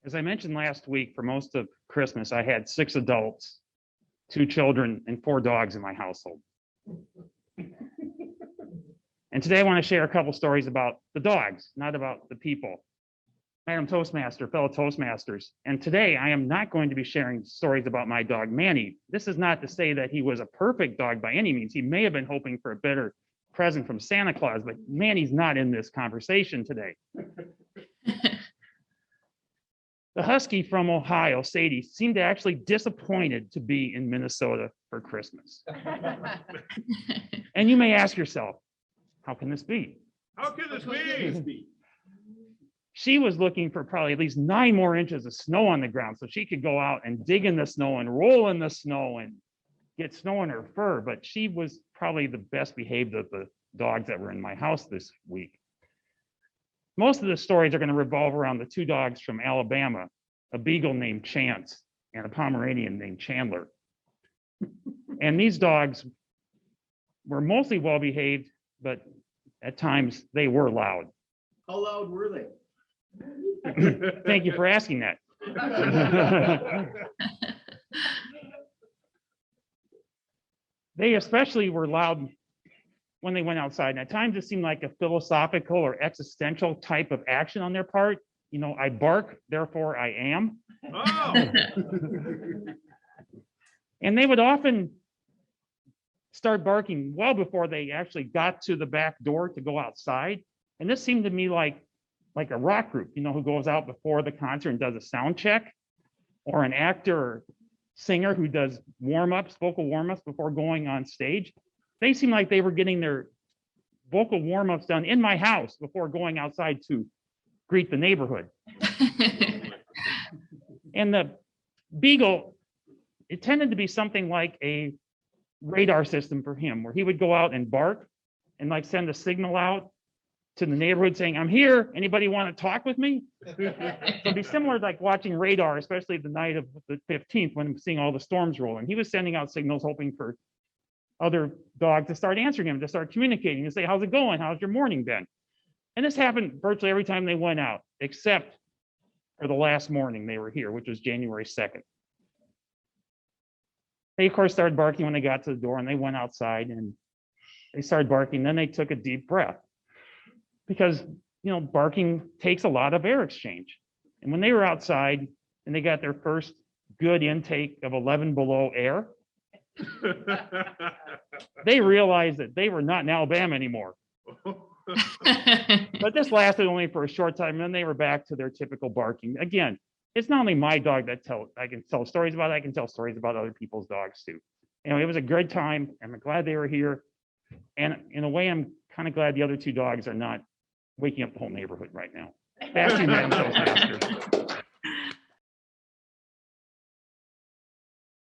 As I mentioned last week, for most of Christmas, I had 6 adults, 2 children, and 4 dogs in my household. And today I want to share a couple stories about the dogs, not about the people. I am Toastmaster, fellow Toastmasters, and today I am not going to be sharing stories about my dog, Manny. This is not to say that he was a perfect dog by any means. He may have been hoping for a better present from Santa Claus, but Manny's not in this conversation today. The husky from Ohio, Sadie, seemed actually disappointed to be in Minnesota for Christmas. And you may ask yourself, how can this be? How can this be? She was looking for probably at least 9 more inches of snow on the ground so she could go out and dig in the snow and roll in the snow and get snow in her fur. But she was probably the best behaved of the dogs that were in my house this week. Most of the stories are going to revolve around the 2 dogs from Alabama, a beagle named Chance and a Pomeranian named Chandler. And these dogs were mostly well behaved, but at times they were loud. How loud were they? Thank you for asking that. They especially were loud when they went outside. And at times it seemed like a philosophical or existential type of action on their part. You know, I bark, therefore I am. Oh. And they would often start barking well before they actually got to the back door to go outside. And this seemed to me like a rock group, you know, who goes out before the concert and does a sound check, or an actor or singer who does warm-ups, vocal warm-ups before going on stage. They seem like they were getting their vocal warm-ups done in my house before going outside to greet the neighborhood. And the beagle, it tended to be something like a radar system for him, where he would go out and bark and like send a signal out to the neighborhood saying, I'm here, anybody want to talk with me? So it'd be similar to like watching radar, especially the night of the 15th when I'm seeing all the storms rolling. He was sending out signals hoping for other dogs to start answering him, to start communicating, and say, how's it going? How's your morning been? And this happened virtually every time they went out, except for the last morning they were here, which was January 2nd. They, of course, started barking when they got to the door, and they went outside and they started barking. Then they took a deep breath because, you know, barking takes a lot of air exchange. And when they were outside and they got their first good intake of 11 below air, they realized that they were not in Alabama anymore. But this lasted only for a short time, and then they were back to their typical barking. Again, it's not only my dog that I can tell stories about, I can tell stories about other people's dogs too. Anyway, it was a good time. I'm glad they were here. And in a way, I'm kind of glad the other 2 dogs are not waking up the whole neighborhood right now. Back to you, Madam Toastmaster.